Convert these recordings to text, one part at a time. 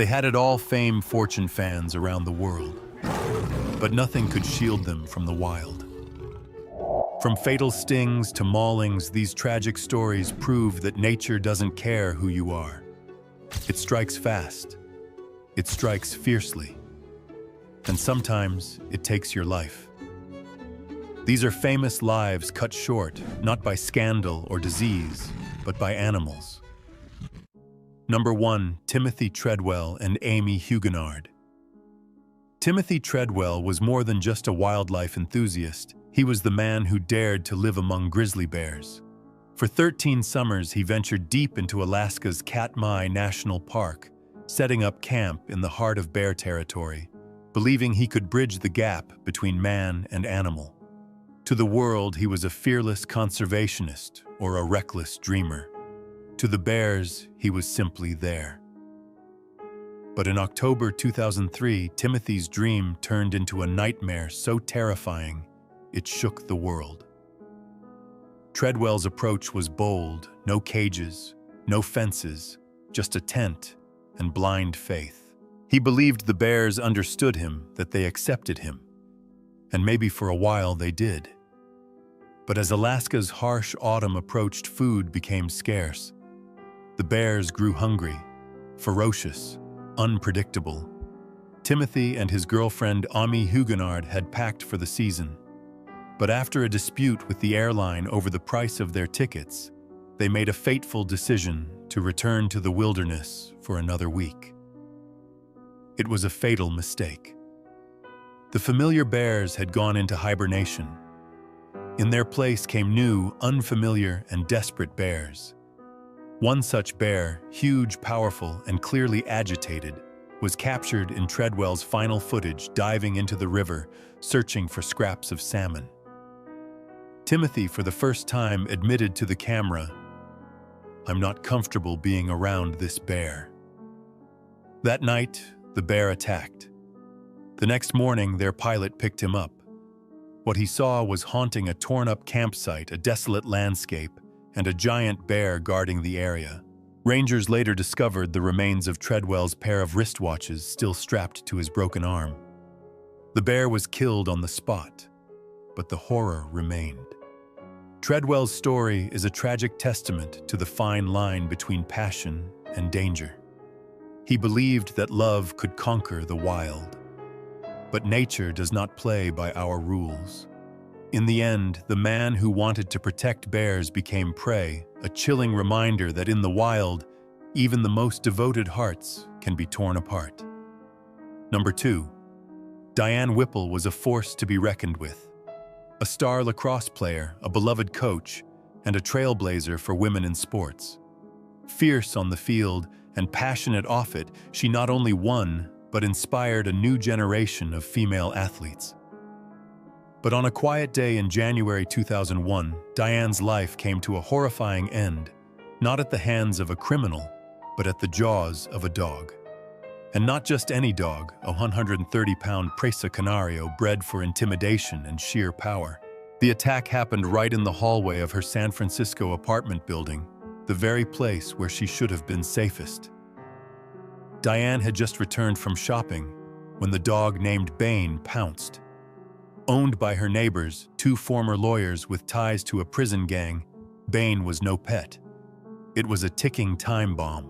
They had it all, fame, fortune fans around the world. But nothing could shield them from the wild. From fatal stings to maulings, these tragic stories prove that nature doesn't care who you are. It strikes fast. It strikes fiercely. And sometimes it takes your life. These are famous lives cut short, not by scandal or disease, but by animals. Number 1, Timothy Treadwell and Amy Huguenard. Timothy Treadwell was more than just a wildlife enthusiast. He was the man who dared to live among grizzly bears. For 13 summers, he ventured deep into Alaska's Katmai National Park, setting up camp in the heart of bear territory, believing he could bridge the gap between man and animal. To the world, he was a fearless conservationist or a reckless dreamer. To the bears, he was simply there. But in October 2003, Timothy's dream turned into a nightmare so terrifying it shook the world. Treadwell's approach was bold: no cages, no fences, just a tent and blind faith. He believed the bears understood him, that they accepted him. And maybe for a while they did. But as Alaska's harsh autumn approached, food became scarce. The bears grew hungry, ferocious, unpredictable. Timothy and his girlfriend Amy Huguenard had packed for the season. But after a dispute with the airline over the price of their tickets, they made a fateful decision to return to the wilderness for another week. It was a fatal mistake. The familiar bears had gone into hibernation. In their place came new, unfamiliar, and desperate bears. One such bear, huge, powerful, and clearly agitated, was captured in Treadwell's final footage, diving into the river, searching for scraps of salmon. Timothy, for the first time, admitted to the camera, "I'm not comfortable being around this bear." That night, the bear attacked. The next morning, their pilot picked him up. What he saw was haunting a torn-up campsite, a desolate landscape, and a giant bear guarding the area. Rangers later discovered the remains of Treadwell's pair of wristwatches still strapped to his broken arm. The bear was killed on the spot, but the horror remained. Treadwell's story is a tragic testament to the fine line between passion and danger. He believed that love could conquer the wild. But nature does not play by our rules. In the end, the man who wanted to protect bears became prey, a chilling reminder that in the wild, even the most devoted hearts can be torn apart. Number 2. Diane Whipple was a force to be reckoned with. A star lacrosse player, a beloved coach, and a trailblazer for women in sports. Fierce on the field and passionate off it, she not only won, but inspired a new generation of female athletes. But on a quiet day in January 2001, Diane's life came to a horrifying end, not at the hands of a criminal, but at the jaws of a dog. And not just any dog, a 130-pound Presa Canario bred for intimidation and sheer power. The attack happened right in the hallway of her San Francisco apartment building, the very place where she should have been safest. Diane had just returned from shopping when the dog named Bane pounced. Owned by her neighbors, 2 former lawyers with ties to a prison gang, Bane was no pet. It was a ticking time bomb.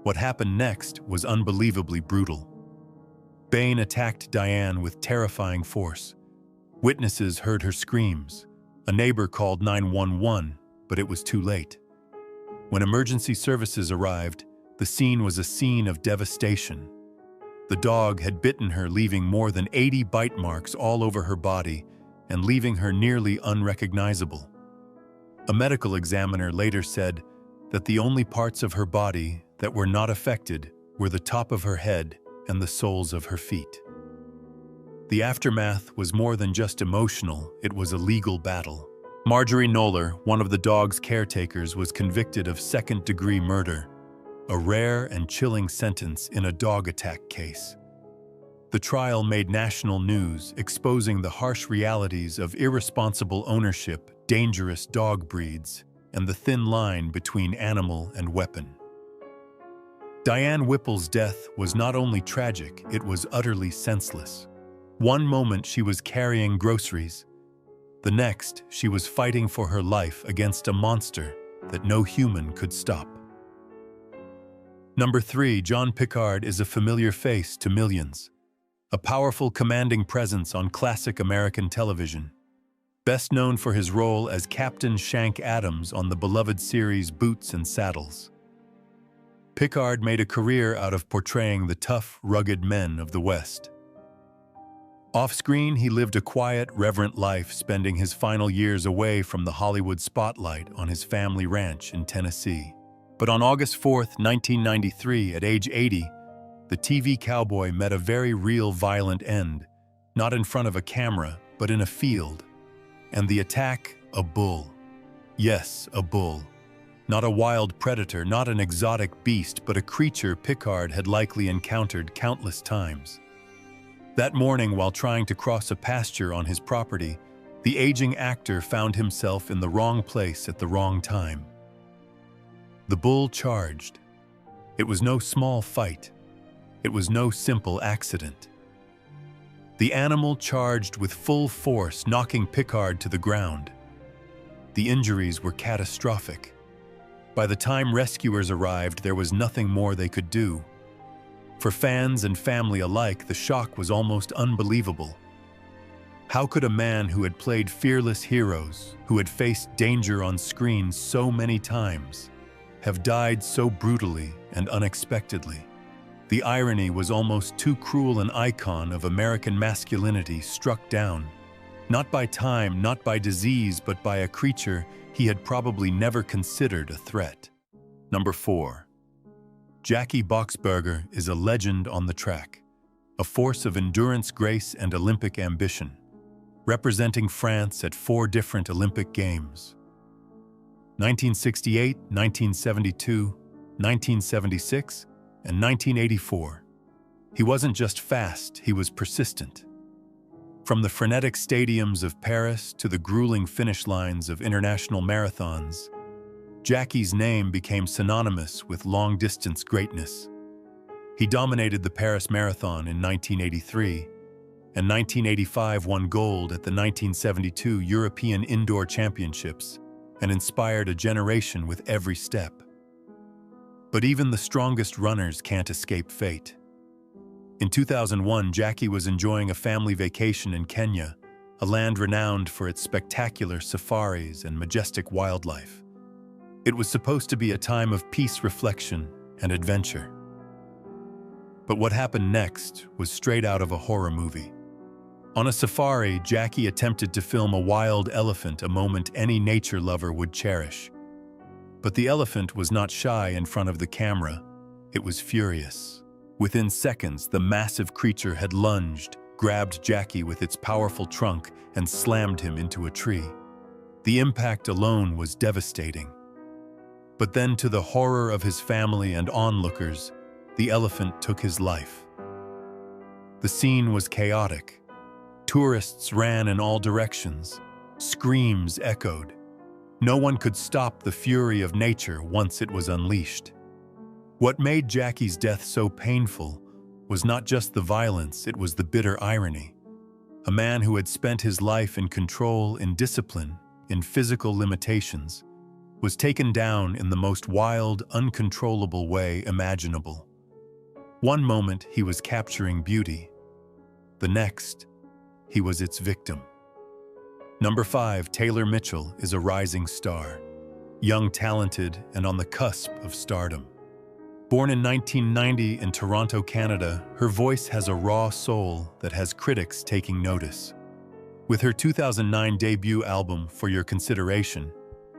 What happened next was unbelievably brutal. Bane attacked Diane with terrifying force. Witnesses heard her screams. A neighbor called 911, but it was too late. When emergency services arrived, the scene was a scene of devastation. The dog had bitten her, leaving more than 80 bite marks all over her body and leaving her nearly unrecognizable. A medical examiner later said that the only parts of her body that were not affected were the top of her head and the soles of her feet. The aftermath was more than just emotional, it was a legal battle. Marjorie Knoller, one of the dog's caretakers, was convicted of second-degree murder, a rare and chilling sentence in a dog attack case. The trial made national news, exposing the harsh realities of irresponsible ownership, dangerous dog breeds, and the thin line between animal and weapon. Diane Whipple's death was not only tragic, it was utterly senseless. One moment she was carrying groceries. The next, she was fighting for her life against a monster that no human could stop. Number 3, John Pickard is a familiar face to millions. A powerful, commanding presence on classic American television. Best known for his role as Captain Shank Adams on the beloved series Boots and Saddles. Pickard made a career out of portraying the tough, rugged men of the West. Off-screen, he lived a quiet, reverent life, spending his final years away from the Hollywood spotlight on his family ranch in Tennessee. But on August 4, 1993, at age 80, the TV cowboy met a very real violent end, not in front of a camera, but in a field. And the attack, a bull. Yes, a bull. Not a wild predator, not an exotic beast, but a creature Pickard had likely encountered countless times. That morning, while trying to cross a pasture on his property, the aging actor found himself in the wrong place at the wrong time. The bull charged. It was no small fight. It was no simple accident. The animal charged with full force, knocking Pickard to the ground. The injuries were catastrophic. By the time rescuers arrived, there was nothing more they could do. For fans and family alike, the shock was almost unbelievable. How could a man who had played fearless heroes, who had faced danger on screen so many times, have died so brutally and unexpectedly? The irony was almost too cruel. An icon of American masculinity struck down, not by time, not by disease, but by a creature he had probably never considered a threat. Number 4. Jackie Boxberger is a legend on the track, a force of endurance, grace, and Olympic ambition, representing France at 4 different Olympic Games. 1968, 1972, 1976, and 1984. He wasn't just fast, he was persistent. From the frenetic stadiums of Paris to the grueling finish lines of international marathons, Jackie's name became synonymous with long-distance greatness. He dominated the Paris Marathon in 1983, and 1985 won gold at the 1972 European Indoor Championships and inspired a generation with every step. But even the strongest runners can't escape fate. In 2001, Jackie was enjoying a family vacation in Kenya, a land renowned for its spectacular safaris and majestic wildlife. It was supposed to be a time of peace, reflection, and adventure. But what happened next was straight out of a horror movie. On a safari, Jackie attempted to film a wild elephant, a moment any nature lover would cherish. But the elephant was not shy in front of the camera. It was furious. Within seconds, the massive creature had lunged, grabbed Jackie with its powerful trunk, and slammed him into a tree. The impact alone was devastating. But then, to the horror of his family and onlookers, the elephant took his life. The scene was chaotic. Tourists ran in all directions. Screams echoed. No one could stop the fury of nature once it was unleashed. What made Jackie's death so painful was not just the violence, it was the bitter irony. A man who had spent his life in control, in discipline, in physical limitations, was taken down in the most wild, uncontrollable way imaginable. One moment he was capturing beauty. The next, he was its victim. Number 5, Taylor Mitchell is a rising star. Young, talented, and on the cusp of stardom. Born in 1990 in Toronto, Canada, her voice has a raw soul that has critics taking notice. With her 2009 debut album, For Your Consideration,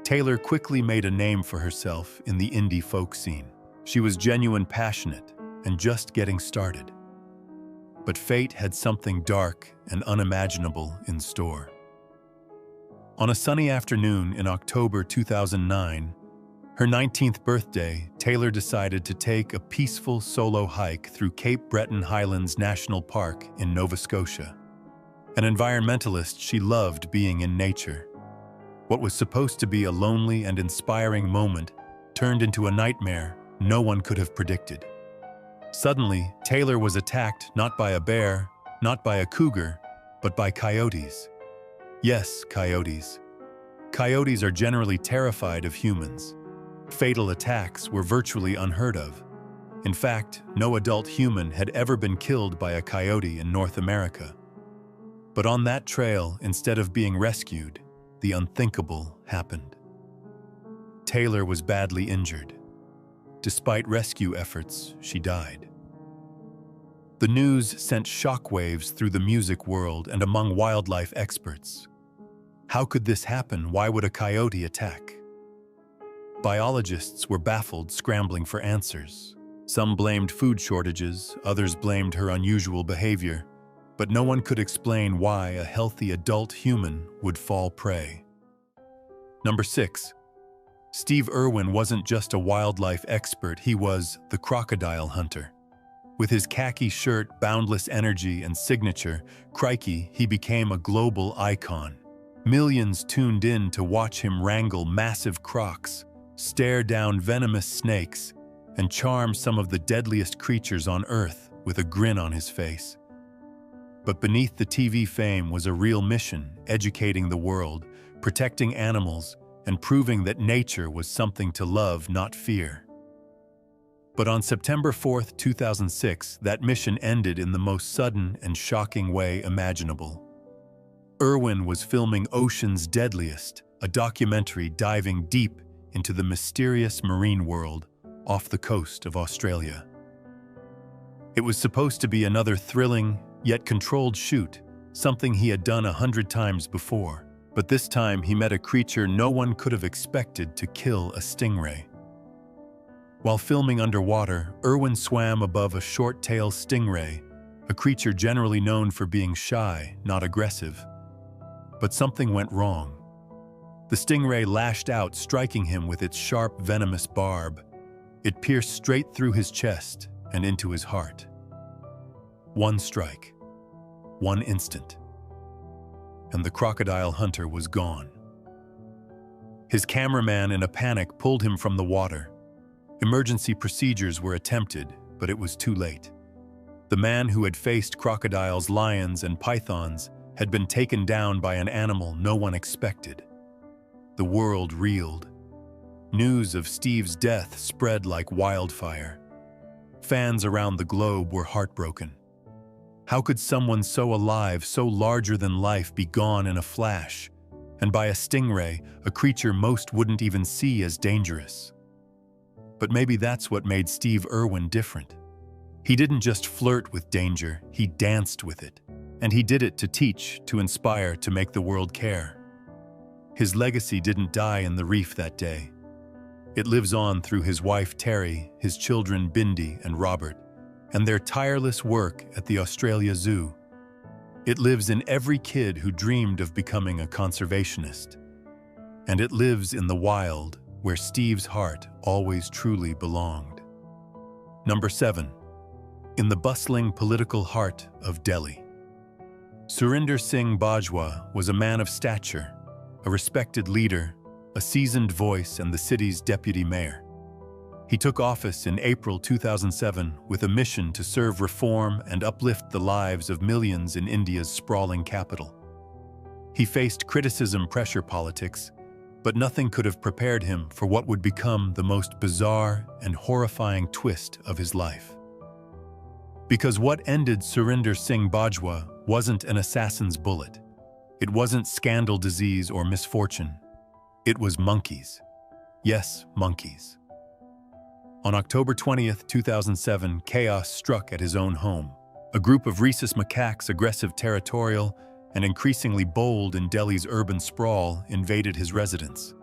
Taylor quickly made a name for herself in the indie folk scene. She was genuine, passionate, and just getting started. But fate had something dark and unimaginable in store. On a sunny afternoon in October 2009, her 19th birthday, Taylor decided to take a peaceful solo hike through Cape Breton Highlands National Park in Nova Scotia. An environmentalist, she loved being in nature. What was supposed to be a lonely and inspiring moment turned into a nightmare no one could have predicted. Suddenly, Taylor was attacked not by a bear, not by a cougar, but by coyotes. Yes, coyotes. Coyotes are generally terrified of humans. Fatal attacks were virtually unheard of. In fact, no adult human had ever been killed by a coyote in North America. But on that trail, instead of being rescued, the unthinkable happened. Taylor was badly injured. Despite rescue efforts, she died. The news sent shockwaves through the music world and among wildlife experts. How could this happen? Why would a coyote attack? Biologists were baffled, scrambling for answers. Some blamed food shortages, others blamed her unusual behavior, but no one could explain why a healthy adult human would fall prey. Number 6. Steve Irwin wasn't just a wildlife expert, he was the crocodile hunter. With his khaki shirt, boundless energy, and signature, crikey, he became a global icon. Millions tuned in to watch him wrangle massive crocs, stare down venomous snakes, and charm some of the deadliest creatures on Earth with a grin on his face. But beneath the TV fame was a real mission, educating the world, protecting animals, and proving that nature was something to love, not fear. But on September 4, 2006, that mission ended in the most sudden and shocking way imaginable. Irwin was filming Ocean's Deadliest, a documentary diving deep into the mysterious marine world off the coast of Australia. It was supposed to be another thrilling, yet controlled shoot, something he had done 100 times before. But this time he met a creature no one could have expected to kill a stingray. While filming underwater, Irwin swam above a short-tailed stingray, a creature generally known for being shy, not aggressive. But something went wrong. The stingray lashed out, striking him with its sharp, venomous barb. It pierced straight through his chest and into his heart. One strike, one instant, and the crocodile hunter was gone. His cameraman, in a panic, pulled him from the water. Emergency procedures were attempted, but it was too late. The man who had faced crocodiles, lions, and pythons had been taken down by an animal no one expected. The world reeled. News of Steve's death spread like wildfire. Fans around the globe were heartbroken. How could someone so alive, so larger than life, be gone in a flash, and by a stingray, a creature most wouldn't even see as dangerous? But maybe that's what made Steve Irwin different. He didn't just flirt with danger, he danced with it. And he did it to teach, to inspire, to make the world care. His legacy didn't die in the reef that day. It lives on through his wife Terry, his children Bindi and Robert, and their tireless work at the Australia Zoo. It lives in every kid who dreamed of becoming a conservationist. And it lives in the wild, where Steve's heart always truly belonged. Number 7. In the bustling political heart of Delhi. Surinder Singh Bajwa was a man of stature, a respected leader, a seasoned voice, and the city's deputy mayor. He took office in April 2007 with a mission to serve reform and uplift the lives of millions in India's sprawling capital. He faced criticism, pressure, politics, but nothing could have prepared him for what would become the most bizarre and horrifying twist of his life. Because what ended Surinder Singh Bajwa wasn't an assassin's bullet. It wasn't scandal, disease, or misfortune. It was monkeys. Yes, monkeys. On October 20th, 2007, chaos struck at his own home. A group of rhesus macaques, aggressive, territorial, and increasingly bold in Delhi's urban sprawl, invaded his residence.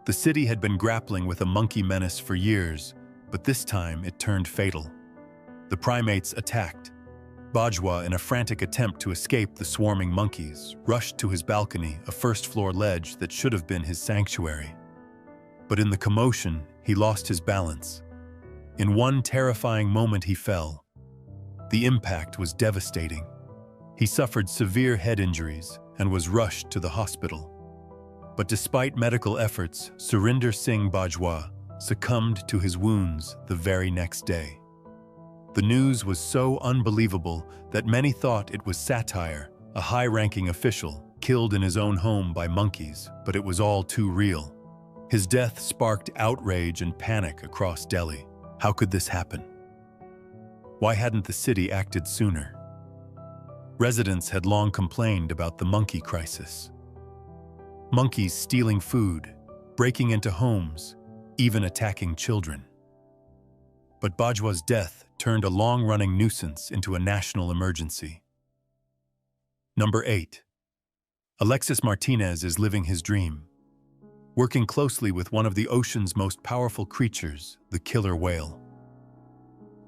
The city had been grappling with a monkey menace for years, but this time it turned fatal. The primates attacked. Bajwa, in a frantic attempt to escape the swarming monkeys, rushed to his balcony, a first-floor ledge that should have been his sanctuary. But in the commotion, he lost his balance. In one terrifying moment, he fell. The impact was devastating. He suffered severe head injuries and was rushed to the hospital. But despite medical efforts, Surinder Singh Bajwa succumbed to his wounds the very next day. The news was so unbelievable that many thought it was satire, a high-ranking official killed in his own home by monkeys, but it was all too real. His death sparked outrage and panic across Delhi. How could this happen? Why hadn't the city acted sooner? Residents had long complained about the monkey crisis. Monkeys stealing food, breaking into homes, even attacking children. But Bajwa's death turned a long-running nuisance into a national emergency. Number 8. Alexis Martinez is living his dream, working closely with one of the ocean's most powerful creatures, the killer whale.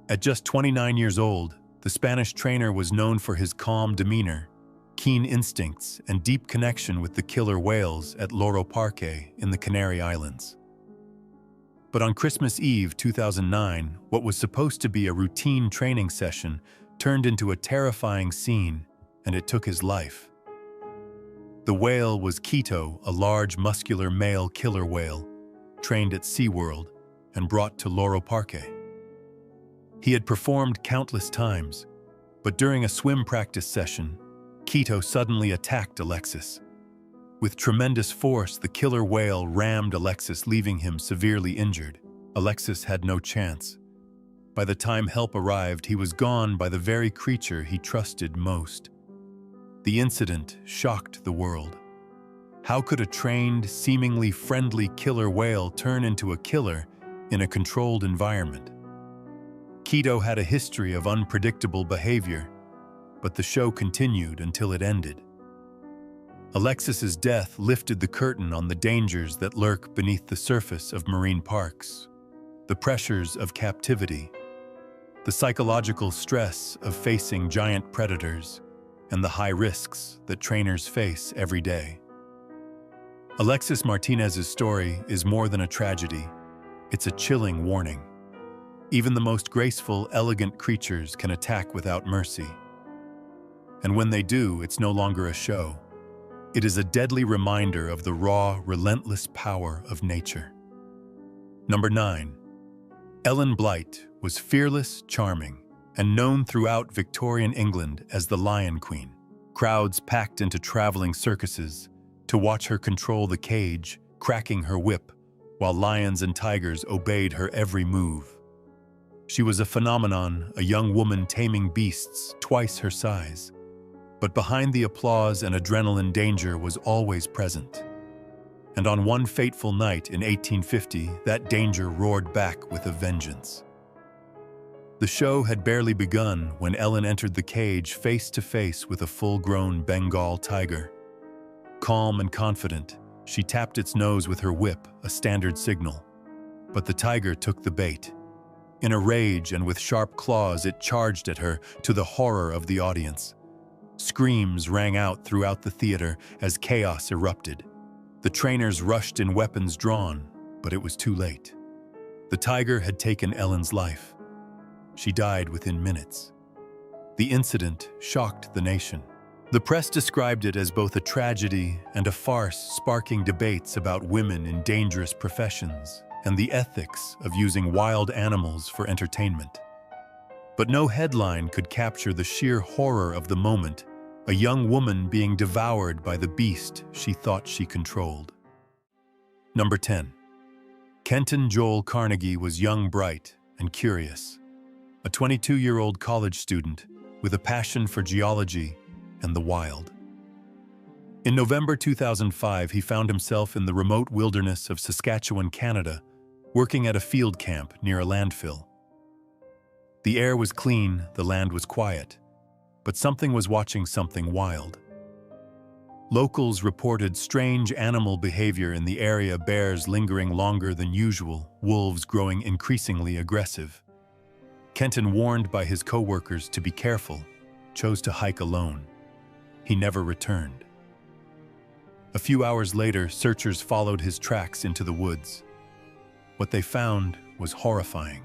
At just 29 years old, the Spanish trainer was known for his calm demeanor, keen instincts, and deep connection with the killer whales at Loro Parque in the Canary Islands. But on Christmas Eve 2009, what was supposed to be a routine training session turned into a terrifying scene, and it took his life. The whale was Coyote, a large, muscular male killer whale, trained at SeaWorld and brought to Loro Parque. He had performed countless times, but during a swim practice session, Coyote suddenly attacked Alexis. With tremendous force, the killer whale rammed Alexis, leaving him severely injured. Alexis had no chance. By the time help arrived, he was gone by the very creature he trusted most. The incident shocked the world. How could a trained, seemingly friendly killer whale turn into a killer in a controlled environment? Coyote had a history of unpredictable behavior, but the show continued until it ended. Alexis's death lifted the curtain on the dangers that lurk beneath the surface of marine parks. The pressures of captivity, the psychological stress of facing giant predators, and the high risks that trainers face every day. Alexis Martinez's story is more than a tragedy. It's a chilling warning. Even the most graceful, elegant creatures can attack without mercy. And when they do, it's no longer a show. It is a deadly reminder of the raw, relentless power of nature. Number 9. Ellen Blight was fearless, charming, and known throughout Victorian England as the Lion Queen. Crowds packed into traveling circuses to watch her control the cage, cracking her whip, while lions and tigers obeyed her every move. She was a phenomenon, a young woman taming beasts twice her size. But behind the applause and adrenaline, danger was always present. And on one fateful night in 1850, that danger roared back with a vengeance. The show had barely begun when Ellen entered the cage face to face with a full-grown Bengal tiger. Calm and confident, she tapped its nose with her whip, a standard signal. But the tiger took the bait. In a rage and with sharp claws, it charged at her, to the horror of the audience. Screams rang out throughout the theater as chaos erupted. The trainers rushed in, weapons drawn, but it was too late. The tiger had taken Ellen's life. She died within minutes. The incident shocked the nation. The press described it as both a tragedy and a farce, sparking debates about women in dangerous professions and the ethics of using wild animals for entertainment. But no headline could capture the sheer horror of the moment, a young woman being devoured by the beast she thought she controlled. Number 10. Kenton Joel Carnegie was young, bright, and curious. A 22-year-old college student with a passion for geology and the wild. In November 2005, he found himself in the remote wilderness of Saskatchewan, Canada, working at a field camp near a landfill. The air was clean, the land was quiet, but something was watching something wild. Locals reported strange animal behavior in the area, bears lingering longer than usual, wolves growing increasingly aggressive. Kenton, warned by his co-workers to be careful, chose to hike alone. He never returned. A few hours later, searchers followed his tracks into the woods. What they found was horrifying.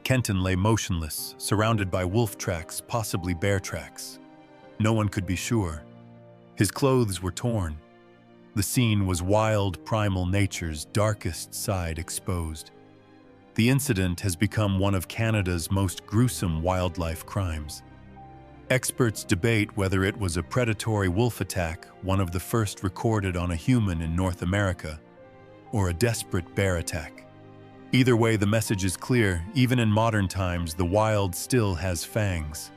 Kenton lay motionless, surrounded by wolf tracks, possibly bear tracks. No one could be sure. His clothes were torn. The scene was wild, primal nature's darkest side exposed. The incident has become one of Canada's most gruesome wildlife crimes. Experts debate whether it was a predatory wolf attack, one of the first recorded on a human in North America, or a desperate bear attack. Either way, the message is clear: even in modern times, the wild still has fangs.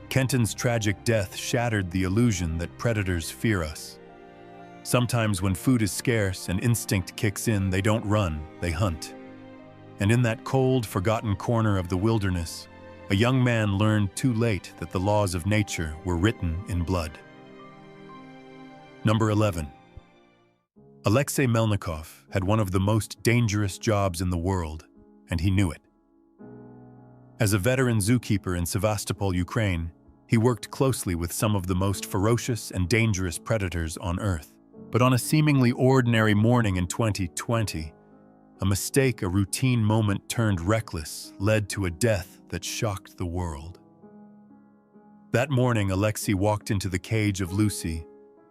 Kenton's tragic death shattered the illusion that predators fear us. Sometimes when food is scarce and instinct kicks in, they don't run, they hunt. And in that cold, forgotten corner of the wilderness, a young man learned too late that the laws of nature were written in blood. Number 11. Alexei Melnikov had one of the most dangerous jobs in the world, and he knew it. As a veteran zookeeper in Sevastopol, Ukraine, he worked closely with some of the most ferocious and dangerous predators on Earth. But on a seemingly ordinary morning in 2020, a mistake, a routine moment turned reckless, led to a death that shocked the world. That morning, Alexei walked into the cage of Lucy,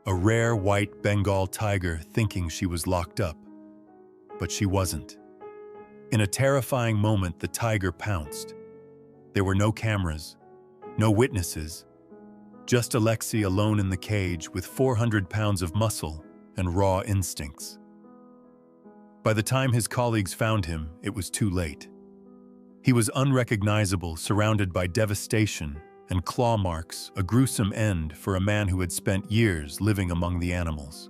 a rare white Bengal tiger, thinking she was locked up. But she wasn't. In a terrifying moment, the tiger pounced. There were no cameras, no witnesses, just Alexei alone in the cage with 400 pounds of muscle and raw instincts. By the time his colleagues found him, it was too late. He was unrecognizable, surrounded by devastation and claw marks, a gruesome end for a man who had spent years living among the animals.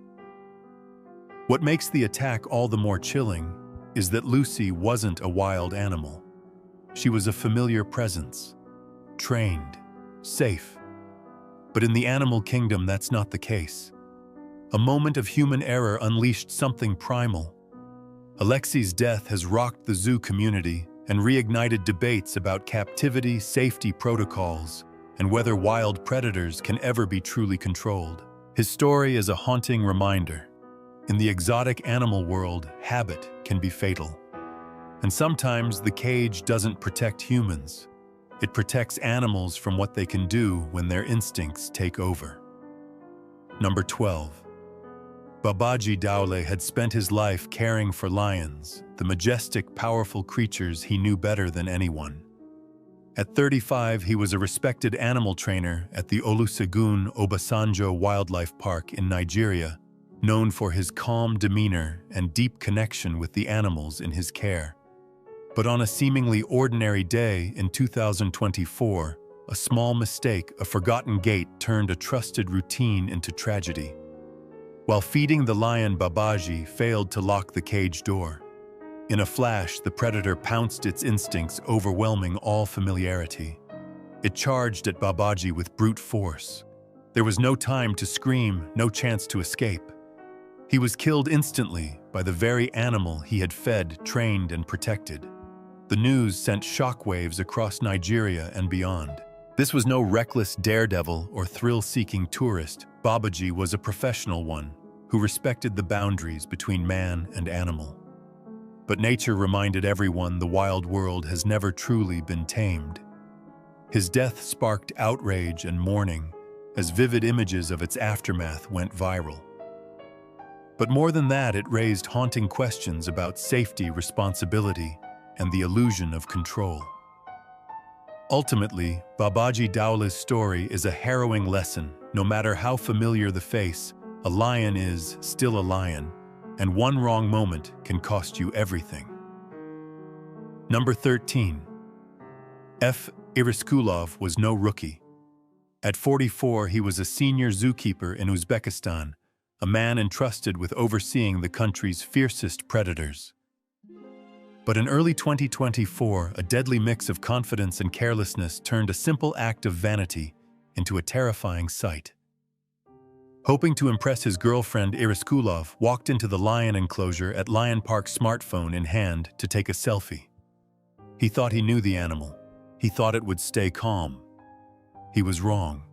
What makes the attack all the more chilling is that Lucy wasn't a wild animal. She was a familiar presence, trained, safe. But in the animal kingdom, that's not the case. A moment of human error unleashed something primal. Alexei's death has rocked the zoo community and reignited debates about captivity, safety protocols, and whether wild predators can ever be truly controlled. His story is a haunting reminder. In the exotic animal world, habit can be fatal. And sometimes the cage doesn't protect humans. It protects animals from what they can do when their instincts take over. Number 12. Babaji Dowle had spent his life caring for lions, the majestic, powerful creatures he knew better than anyone. At 35, he was a respected animal trainer at the Olusegun Obasanjo Wildlife Park in Nigeria, known for his calm demeanor and deep connection with the animals in his care. But on a seemingly ordinary day in 2024, a small mistake, a forgotten gate, turned a trusted routine into tragedy. While feeding the lion, Babaji failed to lock the cage door. In a flash, the predator pounced, its instincts overwhelming all familiarity. It charged at Babaji with brute force. There was no time to scream, no chance to escape. He was killed instantly by the very animal he had fed, trained, and protected. The news sent shockwaves across Nigeria and beyond. This was no reckless daredevil or thrill-seeking tourist. Babaji was a professional one who respected the boundaries between man and animal. But nature reminded everyone the wild world has never truly been tamed. His death sparked outrage and mourning as vivid images of its aftermath went viral. But more than that, it raised haunting questions about safety, responsibility, and the illusion of control. Ultimately, Babaji Dowle's story is a harrowing lesson. No matter how familiar the face, a lion is still a lion, and one wrong moment can cost you everything. Number 13. F. Iriskulov was no rookie. At 44, he was a senior zookeeper in Uzbekistan, a man entrusted with overseeing the country's fiercest predators. But in early 2024, a deadly mix of confidence and carelessness turned a simple act of vanity into a terrifying sight. Hoping to impress his girlfriend, Iriskulov walked into the lion enclosure at Lion Park, smartphone in hand, to take a selfie. He thought he knew the animal. He thought it would stay calm. He was wrong.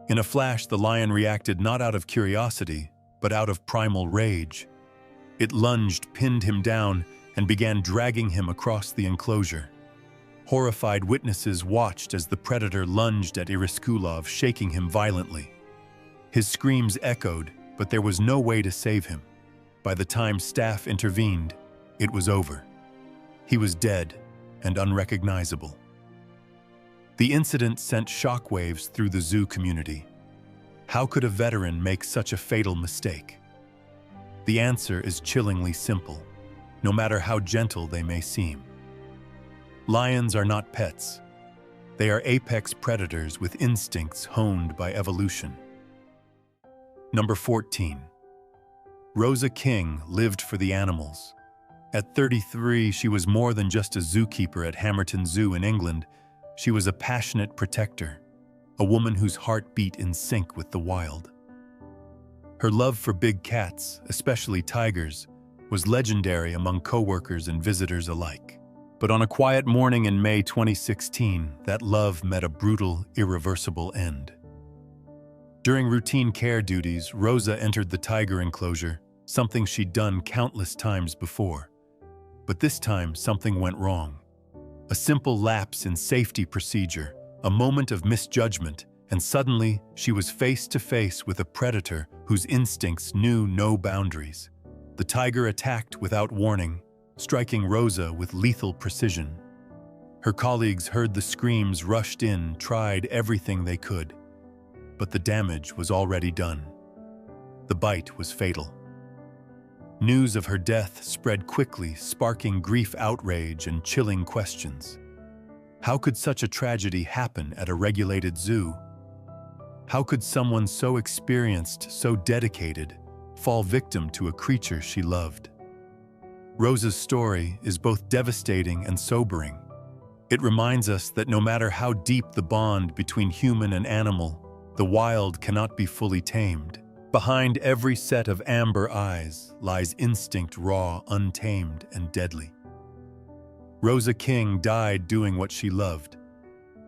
In a flash, the lion reacted not out of curiosity, but out of primal rage. It lunged, pinned him down, and began dragging him across the enclosure. Horrified witnesses watched as the predator lunged at Iriskulov, shaking him violently. His screams echoed, but there was no way to save him. By the time staff intervened, it was over. He was dead and unrecognizable. The incident sent shockwaves through the zoo community. How could a veteran make such a fatal mistake? The answer is chillingly simple, no matter how gentle they may seem. Lions are not pets. They are apex predators with instincts honed by evolution. Number 14. Rosa King lived for the animals. At 33, she was more than just a zookeeper at Hamerton Zoo in England. She was a passionate protector, a woman whose heart beat in sync with the wild. Her love for big cats, especially tigers, was legendary among coworkers and visitors alike. But on a quiet morning in May 2016, that love met a brutal, irreversible end. During routine care duties, Rosa entered the tiger enclosure, something she'd done countless times before. But this time, something went wrong. A simple lapse in safety procedure, a moment of misjudgment, and suddenly she was face to face with a predator whose instincts knew no boundaries. The tiger attacked without warning, striking Rosa with lethal precision. Her colleagues heard the screams, rushed in, tried everything they could. But the damage was already done. The bite was fatal. News of her death spread quickly, sparking grief, outrage, and chilling questions. How could such a tragedy happen at a regulated zoo? How could someone so experienced, so dedicated, fall victim to a creature she loved? Rosa's story is both devastating and sobering. It reminds us that no matter how deep the bond between human and animal, the wild cannot be fully tamed. Behind every set of amber eyes lies instinct raw, untamed, and deadly. Rosa King died doing what she loved,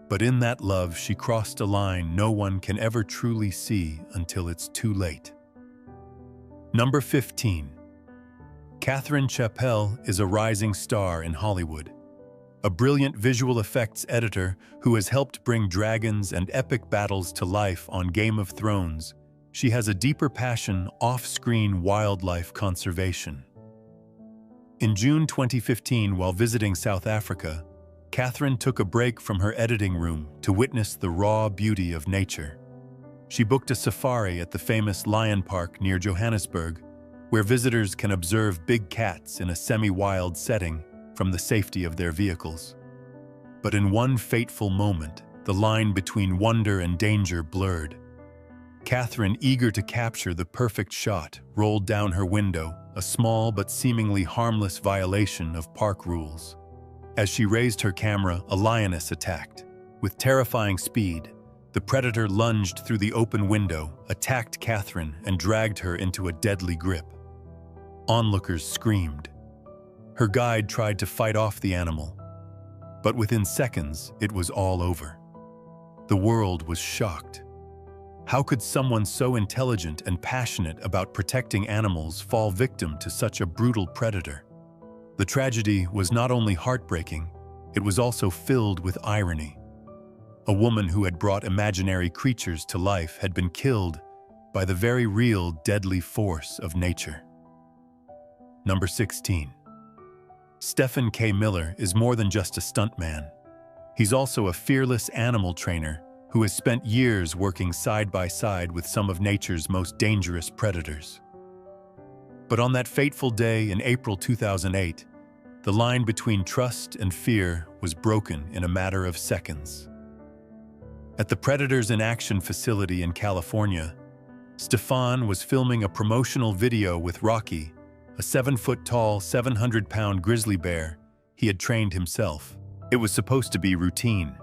but in that love she crossed a line no one can ever truly see until it's too late. Number 15. Catherine Chappell is a rising star in Hollywood. A brilliant visual effects editor who has helped bring dragons and epic battles to life on Game of Thrones, she has a deeper passion off-screen wildlife conservation. In June 2015, while visiting South Africa, Catherine took a break from her editing room to witness the raw beauty of nature. She booked a safari at the famous Lion Park near Johannesburg, where visitors can observe big cats in a semi-wild setting from the safety of their vehicles. But in one fateful moment, the line between wonder and danger blurred. Catherine, eager to capture the perfect shot, rolled down her window, a small but seemingly harmless violation of park rules. As she raised her camera, a lioness attacked. With terrifying speed, the predator lunged through the open window, attacked Catherine, and dragged her into a deadly grip. Onlookers screamed. Her guide tried to fight off the animal, but within seconds, it was all over. The world was shocked. How could someone so intelligent and passionate about protecting animals fall victim to such a brutal predator? The tragedy was not only heartbreaking, it was also filled with irony. A woman who had brought imaginary creatures to life had been killed by the very real deadly force of nature. Number 16. Stephen K. Miller is more than just a stuntman. He's also a fearless animal trainer who has spent years working side by side with some of nature's most dangerous predators. But on that fateful day in April 2008, the line between trust and fear was broken in a matter of seconds. At the Predators in Action facility in California, Stefan was filming a promotional video with Rocky, a 7-foot-tall, 700-pound grizzly bear he had trained himself. It was supposed to be routine.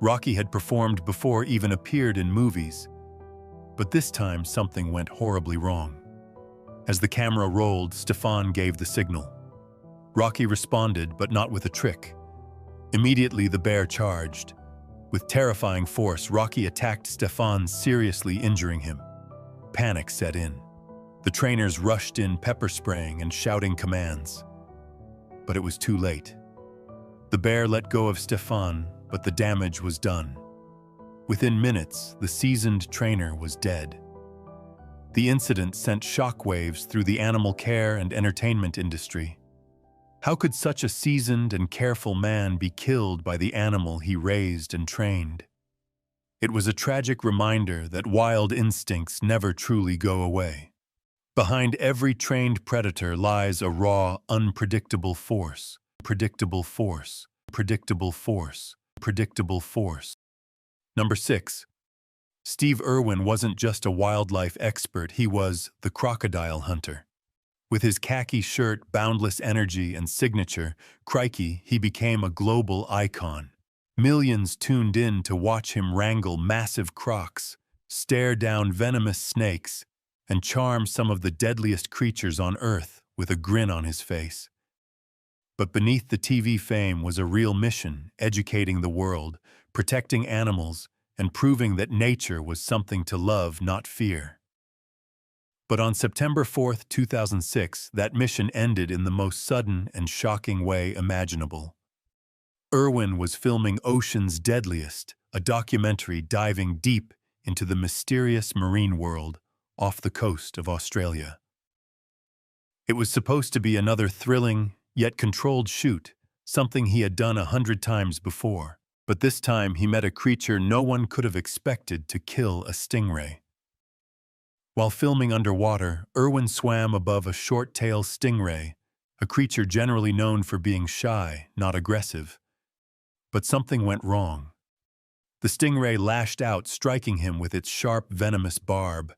Rocky had performed before, even appeared in movies, but this time something went horribly wrong. As the camera rolled, Stefan gave the signal. Rocky responded, but not with a trick. Immediately, the bear charged. With terrifying force, Rocky attacked Stefan, seriously injuring him. Panic set in. The trainers rushed in, pepper spraying and shouting commands. But it was too late. The bear let go of Stefan, but the damage was done. Within minutes, the seasoned trainer was dead. The incident sent shockwaves through the animal care and entertainment industry. How could such a seasoned and careful man be killed by the animal he raised and trained? It was a tragic reminder that wild instincts never truly go away. Behind every trained predator lies a raw, unpredictable force. Predictable force. Predictable force. Predictable force. Number 6. Steve Irwin wasn't just a wildlife expert, he was the crocodile hunter. With his khaki shirt, boundless energy, and signature, Crikey, he became a global icon. Millions tuned in to watch him wrangle massive crocs, stare down venomous snakes, and charm some of the deadliest creatures on Earth with a grin on his face. But beneath the TV fame was a real mission, educating the world, protecting animals, and proving that nature was something to love, not fear. But on September 4, 2006, that mission ended in the most sudden and shocking way imaginable. Irwin was filming Ocean's Deadliest, a documentary diving deep into the mysterious marine world off the coast of Australia. It was supposed to be another thrilling, yet controlled shoot, something he had done 100 times before. But this time he met a creature no one could have expected to kill a stingray. While filming underwater, Irwin swam above a short-tail stingray, a creature generally known for being shy, not aggressive. But something went wrong. The stingray lashed out, striking him with its sharp, venomous barb.